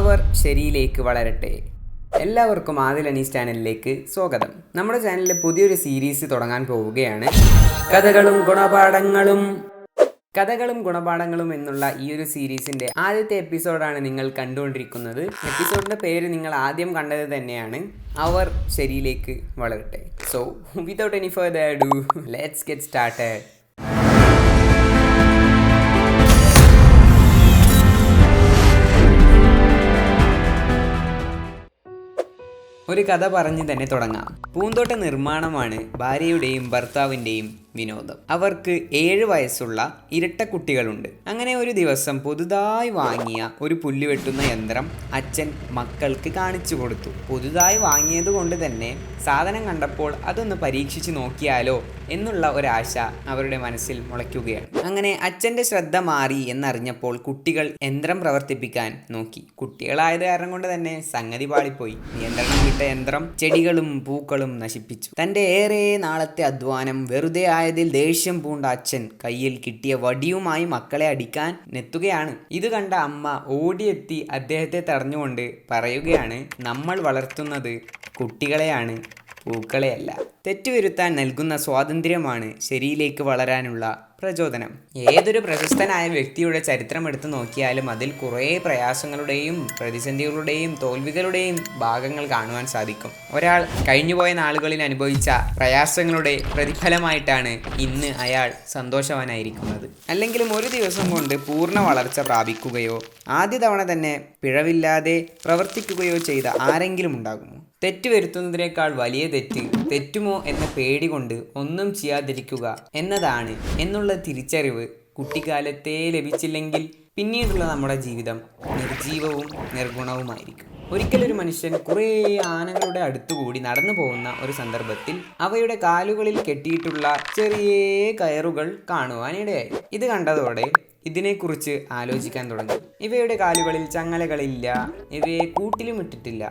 അവർ ശരിയിലേക്ക് വളരട്ടെ. എല്ലാവർക്കും ആദിൽ അനീസ് ചാനലിലേക്ക് സ്വാഗതം. നമ്മുടെ ചാനലിൽ പുതിയൊരു സീരീസ് തുടങ്ങാൻ പോവുകയാണ്. കഥകളും ഗുണപാഠങ്ങളും എന്നുള്ള ഈ ഒരു സീരീസിൻ്റെ ആദ്യത്തെ എപ്പിസോഡാണ് നിങ്ങൾ കണ്ടുകൊണ്ടിരിക്കുന്നത്. എപ്പിസോഡിൻ്റെ പേര് നിങ്ങൾ ആദ്യം കണ്ടത് തന്നെയാണ്, അവർ ശരിയിലേക്ക് വളരട്ടെ. So without any further ado, let's get started. ഒരു കഥ പറഞ്ഞ് തന്നെ തുടങ്ങാം. പൂന്തോട്ട നിർമ്മാണമാണ് ഭാര്യയുടെയും ഭർത്താവിൻ്റെയും വിനോദം. അവർക്ക് 7 വയസ്സുള്ള ഇരട്ട കുട്ടികളുണ്ട്. അങ്ങനെ ഒരു ദിവസം പുതുതായി വാങ്ങിയ ഒരു പുല്ല് വെട്ടുന്ന യന്ത്രം അച്ഛൻ മക്കൾക്ക് കാണിച്ചു കൊടുത്തു. പുതുതായി വാങ്ങിയത് കൊണ്ട് തന്നെ സാധനം കണ്ടപ്പോൾ അതൊന്ന് പരീക്ഷിച്ച് നോക്കിയാലോ എന്നുള്ള ഒരാശ അവരുടെ മനസ്സിൽ മുളയ്ക്കുകയാണ്. അങ്ങനെ അച്ഛൻ്റെ ശ്രദ്ധ മാറി എന്നറിഞ്ഞപ്പോൾ കുട്ടികൾ യന്ത്രം പ്രവർത്തിപ്പിക്കാൻ നോക്കി. കുട്ടികളായത് കാരണം കൊണ്ട് തന്നെ സംഗതി പാളിപ്പോയി. നിയന്ത്രണം വിട്ട യന്ത്രം ചെടികളും പൂക്കളും നശിപ്പിച്ചു. തൻ്റെ ഏറെ നാളത്തെ അധ്വാനം വെറുതെ ആയതിൽ ദേഷ്യം പൂണ്ട അച്ഛൻ കയ്യിൽ കിട്ടിയ വടിയുമായി മക്കളെ അടിക്കാൻ നെത്തുകയാണ്. ഇത് കണ്ട അമ്മ ഓടിയെത്തി അദ്ദേഹത്തെ തടഞ്ഞുകൊണ്ട് പറയുകയാണ്, നമ്മൾ വളർത്തുന്നത് കുട്ടികളെയാണ്, പൂക്കളെയല്ല. തെറ്റുവരുത്താൻ നൽകുന്ന സ്വാതന്ത്ര്യമാണ് ശരിയിലേക്ക് വളരാനുള്ള പ്രചോദനം. ഏതൊരു പ്രശസ്തനായ വ്യക്തിയുടെ ചരിത്രം എടുത്തു നോക്കിയാലും അതിൽ കുറേ പ്രയാസങ്ങളുടെയും പ്രതിസന്ധികളുടെയും തോൽവികളുടെയും ഭാഗങ്ങൾ കാണുവാൻ സാധിക്കും. ഒരാൾ കഴിഞ്ഞുപോയ നാളുകളിൽ അനുഭവിച്ച പ്രയാസങ്ങളുടെ പ്രതിഫലമായിട്ടാണ് ഇന്ന് അയാൾ സന്തോഷവാനായിരിക്കുന്നത്. അല്ലെങ്കിലും ഒരു ദിവസം കൊണ്ട് പൂർണ്ണ വളർച്ച പ്രാപിക്കുകയോ ആദ്യ തവണ തന്നെ പിഴവില്ലാതെ പ്രവർത്തിക്കുകയോ ചെയ്ത ആരെങ്കിലും ഉണ്ടാകുമോ? തെറ്റ് വരുത്തുന്നതിനേക്കാൾ വലിയ തെറ്റുമോ എന്ന പേടി കൊണ്ട് ഒന്നും ചെയ്യാതിരിക്കുക എന്നതാണ് എന്നുള്ള തിരിച്ചറിവ് കുട്ടിക്കാലത്തെ ലഭിച്ചില്ലെങ്കിൽ പിന്നീടുള്ള നമ്മുടെ ജീവിതം നിർജീവവും നിർഗുണവുമായിരിക്കും. ഒരിക്കലൊരു മനുഷ്യൻ കുറേ ആനകളുടെ അടുത്തുകൂടി നടന്നു പോകുന്ന ഒരു സന്ദർഭത്തിൽ അവയുടെ കാലുകളിൽ കെട്ടിയിട്ടുള്ള ചെറിയ കയറുകൾ കാണുവാനിടയായി. ഇത് കണ്ടതോടെ ഇതിനെക്കുറിച്ച് ആലോചിക്കാൻ തുടങ്ങി. ഇവയുടെ കാലുകളിൽ ചങ്ങലകളില്ല, ഇവയെ കൂട്ടിലും ഇട്ടിട്ടില്ല.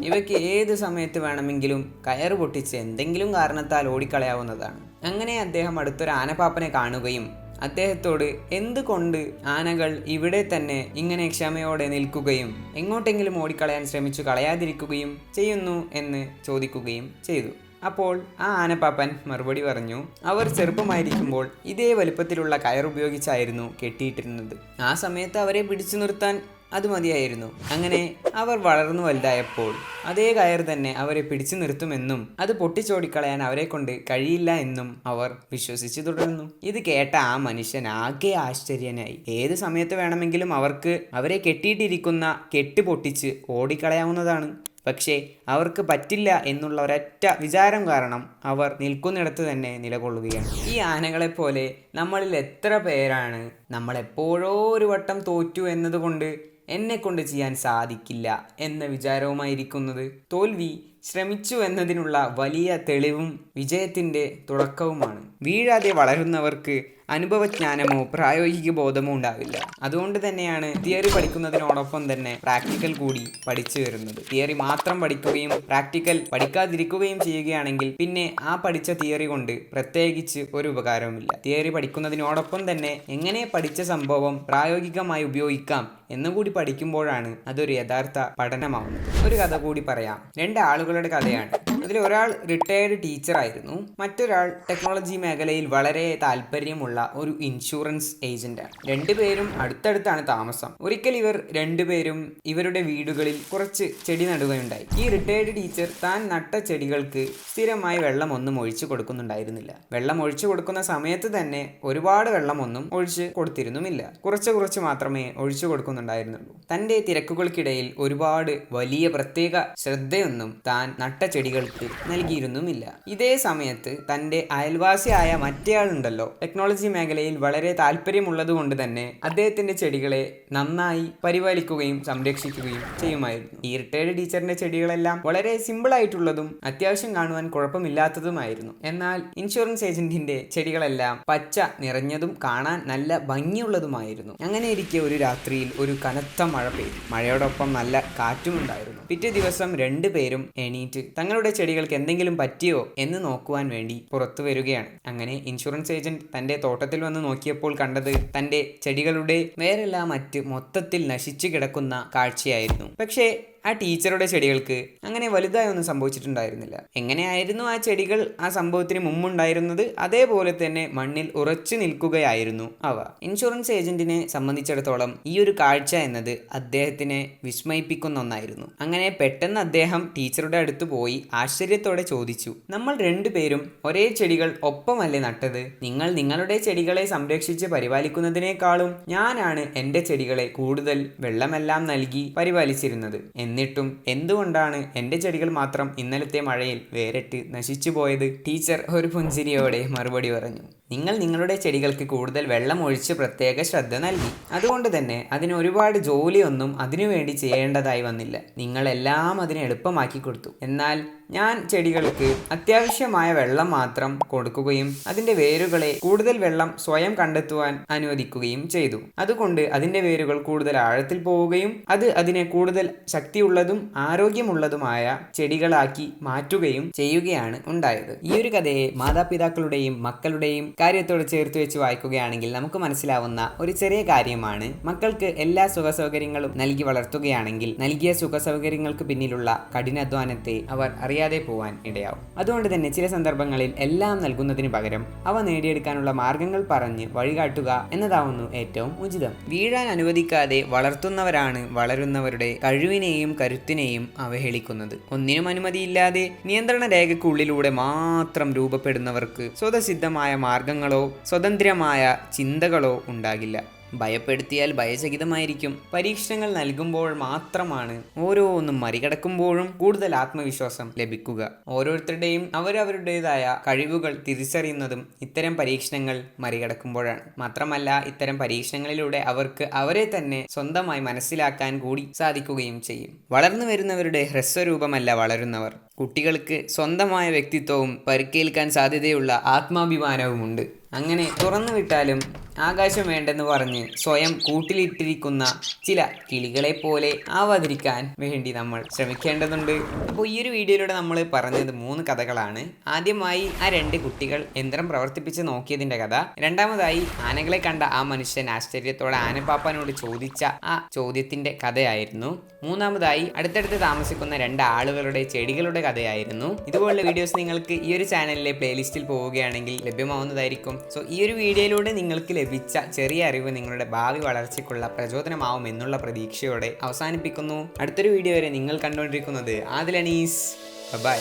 ഇവയ്ക്ക് ഏത് സമയത്ത് വേണമെങ്കിലും കയറ് പൊട്ടിച്ച് എന്തെങ്കിലും കാരണത്താൽ ഓടിക്കളയാവുന്നതാണ്. അങ്ങനെ അദ്ദേഹം അടുത്തൊരു ആനപ്പാപ്പനെ കാണുകയും അദ്ദേഹത്തോട് എന്തുകൊണ്ട് ആനകൾ ഇവിടെ തന്നെ ഇങ്ങനെ ക്ഷമയോടെ നിൽക്കുകയും എങ്ങോട്ടെങ്കിലും ഓടിക്കളയാൻ ശ്രമിച്ചു കളയാതിരിക്കുകയും ചെയ്യുന്നു എന്ന് ചോദിക്കുകയും ചെയ്തു. അപ്പോൾ ആ ആനപ്പാപ്പൻ മറുപടി പറഞ്ഞു, അവർ ചെറുപ്പമായിരിക്കുമ്പോൾ ഇതേ വലുപ്പത്തിലുള്ള കയറുപയോഗിച്ചായിരുന്നു കെട്ടിയിട്ടിരുന്നത്. ആ സമയത്ത് അവരെ പിടിച്ചു നിർത്താൻ അത് മതിയായിരുന്നു. അങ്ങനെ അവർ വളർന്നു വലുതായപ്പോൾ അതേ കയർ തന്നെ അവരെ പിടിച്ചു നിർത്തുമെന്നും അത് പൊട്ടിച്ചോടിക്കളയാൻ അവരെ കൊണ്ട് കഴിയില്ല എന്നും അവർ വിശ്വസിച്ചു തുടർന്നു. ഇത് കേട്ട ആ മനുഷ്യൻ ആകെ ആശ്ചര്യനായി. ഏത് സമയത്ത് വേണമെങ്കിലും അവർക്ക് അവരെ കെട്ടിയിട്ടിരിക്കുന്ന കെട്ട് പൊട്ടിച്ച് ഓടിക്കളയാവുന്നതാണ്. പക്ഷേ അവർക്ക് പറ്റില്ല എന്നുള്ള ഒരൊറ്റ വിചാരം കാരണം അവർ നിൽക്കുന്നിടത്ത് തന്നെ നിലകൊള്ളുകയാണ്. ഈ ആനകളെപ്പോലെ നമ്മളിൽ എത്ര പേരാണ് നമ്മളെപ്പോഴോ ഒരു വട്ടം തോറ്റു എന്നതുകൊണ്ട് എന്നെക്കൊണ്ട് ചെയ്യാൻ സാധിക്കില്ല എന്ന വിചാരവുമായിരിക്കുന്നത്? തോൽവി ശ്രമിച്ചു എന്നതിനുള്ള വലിയ തെളിവും വിജയത്തിൻ്റെ തുടക്കവുമാണ്. വീഴാതെ വളരുന്നവർക്ക് അനുഭവജ്ഞാനമോ പ്രായോഗിക ബോധമോ ഉണ്ടാവില്ല. അതുകൊണ്ട് തന്നെയാണ് തിയറി പഠിക്കുന്നതിനോടൊപ്പം തന്നെ പ്രാക്ടിക്കൽ കൂടി പഠിച്ചു വരുന്നത്. തിയറി മാത്രം പഠിക്കുകയും പ്രാക്ടിക്കൽ പഠിക്കാതിരിക്കുകയും ചെയ്യുകയാണെങ്കിൽ പിന്നെ ആ പഠിച്ച തിയറി കൊണ്ട് പ്രത്യേകിച്ച് ഒരു ഉപകാരവുമില്ല. തിയറി പഠിക്കുന്നതിനോടൊപ്പം തന്നെ എങ്ങനെ പഠിച്ച സംഭവം പ്രായോഗികമായി ഉപയോഗിക്കാം എന്നുകൂടി പഠിക്കുമ്പോഴാണ് അതൊരു യഥാർത്ഥ പഠനമാവുന്നത്. ഒരു കഥ കൂടി പറയാം. 2 ആളുകളുടെ കഥയാണ്. അതിൽ ഒരാൾ റിട്ടയേർഡ് ടീച്ചറായിരുന്നു, മറ്റൊരാൾ ടെക്നോളജി മേഖലയിൽ വളരെ താല്പര്യമുള്ള ഒരു ഇൻഷുറൻസ് ഏജന്റാണ്. 2 പേരും അടുത്തടുത്താണ് താമസം. ഒരിക്കൽ ഇവർ 2 പേരും ഇവരുടെ വീടുകളിൽ കുറച്ച് ചെടി നടുകയുണ്ടായി. ഈ റിട്ടയേർഡ് ടീച്ചർ താൻ നട്ട ചെടികൾക്ക് സ്ഥിരമായി വെള്ളമൊന്നും ഒഴിച്ചു കൊടുക്കുന്നുണ്ടായിരുന്നില്ല. വെള്ളം ഒഴിച്ചു കൊടുക്കുന്ന സമയത്ത് തന്നെ ഒരുപാട് വെള്ളമൊന്നും ഒഴിച്ച് കൊടുത്തിരുന്നുമില്ല. കുറച്ച് മാത്രമേ ഒഴിച്ചു കൊടുക്കുന്നുണ്ടായിരുന്നുള്ളൂ. തൻ്റെ തിരക്കുകൾക്കിടയിൽ ഒരുപാട് വലിയ പ്രത്യേക ശ്രദ്ധയൊന്നും താൻ നട്ട ചെടികൾക്ക് നൽകിയിരുന്നുമില്ല. ഇതേ സമയത്ത് തൻ്റെ അയൽവാസിയായ മറ്റേയാളുണ്ടല്ലോ, ടെക്നോളജി മേഖലയിൽ വളരെ താല്പര്യമുള്ളത് കൊണ്ട് തന്നെ അദ്ദേഹത്തിന്റെ ചെടികളെ നന്നായി പരിപാലിക്കുകയും സംരക്ഷിക്കുകയും ചെയ്യുമായിരുന്നു. ഈ റിട്ടയർഡ് ടീച്ചറിന്റെ ചെടികളെല്ലാം വളരെ സിമ്പിൾ ആയിട്ടുള്ളതും അത്യാവശ്യം കാണുവാൻ കുഴപ്പമില്ലാത്തതുമായിരുന്നു. എന്നാൽ ഇൻഷുറൻസ് ഏജന്റിന്റെ ചെടികളെല്ലാം പച്ച നിറഞ്ഞതും കാണാൻ നല്ല ഭംഗിയുള്ളതുമായിരുന്നു. അങ്ങനെ ഇരിക്കെ ഒരു രാത്രിയിൽ ഒരു കനത്ത മഴ പെയ്തു. മഴയോടൊപ്പം നല്ല കാറ്റും ഉണ്ടായിരുന്നു. പിറ്റേ ദിവസം 2 പേരും എണീറ്റ് തങ്ങളുടെ ചെടികൾക്ക് എന്തെങ്കിലും പറ്റിയോ എന്ന് നോക്കുവാൻ വേണ്ടി പുറത്തു വരികയാണ്. അങ്ങനെ ഇൻഷുറൻസ് ഏജന്റ് തന്റെ തോട്ടത്തിൽ വന്ന് നോക്കിയപ്പോൾ കണ്ടത് തന്റെ ചെടികളുടെ വേരെല്ലാം മറ്റ് മൊത്തത്തിൽ നശിച്ചു കിടക്കുന്ന കാഴ്ചയായിരുന്നു. പക്ഷേ ആ ടീച്ചറുടെ ചെടികൾക്ക് അങ്ങനെ വലുതായി ഒന്നും സംഭവിച്ചിട്ടുണ്ടായിരുന്നില്ല. എങ്ങനെയായിരുന്നു ആ ചെടികൾ ആ സംഭവത്തിന് മുമ്പുണ്ടായിരുന്നത് അതേപോലെ തന്നെ മണ്ണിൽ ഉറച്ചു നിൽക്കുകയായിരുന്നു അവ. ഇൻഷുറൻസ് ഏജന്റിനെ സംബന്ധിച്ചിടത്തോളം ഈ ഒരു കാഴ്ച എന്നത് അദ്ദേഹത്തിനെ വിസ്മയിപ്പിക്കുന്ന ഒന്നായിരുന്നു. അങ്ങനെ പെട്ടെന്ന് അദ്ദേഹം ടീച്ചറുടെ അടുത്ത് പോയി ആശ്ചര്യത്തോടെ ചോദിച്ചു, നമ്മൾ രണ്ടുപേരും ഒരേ ചെടികൾ ഒപ്പമല്ലേ നട്ടത്? നിങ്ങൾ നിങ്ങളുടെ ചെടികളെ സംരക്ഷിച്ച് പരിപാലിക്കുന്നതിനേക്കാളും ഞാനാണ് എൻ്റെ ചെടികളെ കൂടുതൽ വെള്ളമെല്ലാം നൽകി പരിപാലിച്ചിരുന്നത്. എന്നിട്ടും എന്തുകൊണ്ടാണ് എൻ്റെ ചെടികൾ മാത്രം ഇന്നലത്തെ മഴയിൽ വേറിട്ട് നശിച്ചു പോയത്? ടീച്ചർ ഒരു പുഞ്ചിരിയോടെ മറുപടി പറഞ്ഞു, നിങ്ങൾ നിങ്ങളുടെ ചെടികൾക്ക് കൂടുതൽ വെള്ളം ഒഴിച്ച് പ്രത്യേക ശ്രദ്ധ നൽകി. അതുകൊണ്ട് തന്നെ അതിന് ഒരുപാട് ജോലിയൊന്നും അതിനുവേണ്ടി ചെയ്യേണ്ടതായി വന്നില്ല. നിങ്ങളെല്ലാം അതിനെ എളുപ്പമാക്കി കൊടുത്തു. എന്നാൽ ഞാൻ ചെടികൾക്ക് അത്യാവശ്യമായ വെള്ളം മാത്രം കൊടുക്കുകയും അതിൻ്റെ വേരുകളെ കൂടുതൽ വെള്ളം സ്വയം കണ്ടെത്തുവാൻ അനുവദിക്കുകയും ചെയ്തു. അതുകൊണ്ട് അതിൻ്റെ വേരുകൾ കൂടുതൽ ആഴത്തിൽ പോവുകയും അത് അതിനെ കൂടുതൽ ശക്തിയുള്ളതും ആരോഗ്യമുള്ളതുമായ ചെടികളാക്കി മാറ്റുകയും ചെയ്യുകയാണ് ഉണ്ടായത്. ഈ ഒരു കഥയെ മാതാപിതാക്കളുടെയും മക്കളുടെയും കാര്യത്തോട് ചേർത്ത് വെച്ച് വായിക്കുകയാണെങ്കിൽ നമുക്ക് മനസ്സിലാവുന്ന ഒരു ചെറിയ കാര്യമാണ്, മക്കൾക്ക് എല്ലാ സുഖസൗകര്യങ്ങളും നൽകി വളർത്തുകയാണെങ്കിൽ നൽകിയ സുഖസൗകര്യങ്ങൾക്ക് പിന്നിലുള്ള കഠിനാധ്വാനത്തെ അവർ അറിയാതെ പോവാൻ ഇടയാവും. അതുകൊണ്ട് തന്നെ ചില സന്ദർഭങ്ങളിൽ എല്ലാം നൽകുന്നതിന് പകരം അവ നേടിയെടുക്കാനുള്ള മാർഗങ്ങൾ പറഞ്ഞ് വഴികാട്ടുക എന്നതാവുന്നു ഏറ്റവും ഉചിതം. വീഴാൻ അനുവദിക്കാതെ വളർത്തുന്നവരാണ് വളരുന്നവരുടെ കഴിവിനെയും കരുത്തിനെയും അവഹേളിക്കുന്നത്. ഒന്നിനും അനുമതിയില്ലാതെ നിയന്ത്രണ രേഖയ്ക്കുള്ളിലൂടെ മാത്രം രൂപപ്പെടുന്നവർക്ക് സ്വതസിദ്ധമായ മാർഗങ്ങളോ സ്വതന്ത്രമായ ചിന്തകളോ ഉണ്ടാകില്ല. ഭയപ്പെടുത്തിയാൽ ഭയചകിതമായിരിക്കും. പരീക്ഷണങ്ങൾ നൽകുമ്പോൾ മാത്രമാണ് ഓരോന്നും മറികടക്കുമ്പോഴും കൂടുതൽ ആത്മവിശ്വാസം ലഭിക്കുക. ഓരോരുത്തരുടെയും അവരവരുടേതായ കഴിവുകൾ തിരിച്ചറിയുന്നതും ഇത്തരം പരീക്ഷണങ്ങൾ മറികടക്കുമ്പോഴാണ്. മാത്രമല്ല ഇത്തരം പരീക്ഷണങ്ങളിലൂടെ അവർക്ക് അവരെ തന്നെ സ്വന്തമായി മനസ്സിലാക്കാൻ കൂടി സാധിക്കുകയും ചെയ്യും. വളർന്നു വരുന്നവരുടെ ഹ്രസ്വരൂപമല്ല വളരുന്നവർ. കുട്ടികൾക്ക് സ്വന്തമായ വ്യക്തിത്വവും പരിക്കേൽക്കാൻ സാധ്യതയുള്ള ആത്മാഭിമാനവുമുണ്ട്. അങ്ങനെ തുറന്നു വിട്ടാലും ആകാശം വേണ്ടെന്ന് പറഞ്ഞ് സ്വയം കൂട്ടിലിട്ടിരിക്കുന്ന ചില കിളികളെ പോലെ ആവാതിരിക്കാൻ വേണ്ടി നമ്മൾ ശ്രമിക്കേണ്ടതുണ്ട്. അപ്പോൾ ഈ ഒരു വീഡിയോയിലൂടെ നമ്മൾ പറഞ്ഞത് 3 കഥകളാണ്. ആദ്യമായി ആ 2 കുട്ടികൾ യന്ത്രം പ്രവർത്തിപ്പിച്ച് നോക്കിയതിൻ്റെ കഥ. രണ്ടാമതായി ആനകളെ കണ്ട ആ മനുഷ്യൻ ആശ്ചര്യത്തോടെ ആനപ്പാപ്പാനോട് ചോദിച്ച ആ ചോദ്യത്തിൻ്റെ കഥയായിരുന്നു. മൂന്നാമതായി അടുത്തടുത്ത് താമസിക്കുന്ന 2 ആളുകളുടെ ചെടികളുടെ കഥയായിരുന്നു. ഇതുപോലുള്ള വീഡിയോസ് നിങ്ങൾക്ക് ഈ ഒരു ചാനലിലെ പ്ലേലിസ്റ്റിൽ പോവുകയാണെങ്കിൽ ലഭ്യമാവുന്നതായിരിക്കും. സോ ഈ ഒരു വീഡിയോയിലൂടെ നിങ്ങൾക്ക് ലഭിച്ച ചെറിയ അറിവ് നിങ്ങളുടെ ഭാവി വളർച്ചയ്ക്കുള്ള പ്രചോദനമാവും എന്നുള്ള പ്രതീക്ഷയോടെ അവസാനിപ്പിക്കുന്നു. അടുത്തൊരു വീഡിയോ വരെ നിങ്ങൾ കണ്ടുകൊണ്ടിരിക്കുന്നത് ആദിൽ അനീസ്. ബൈ.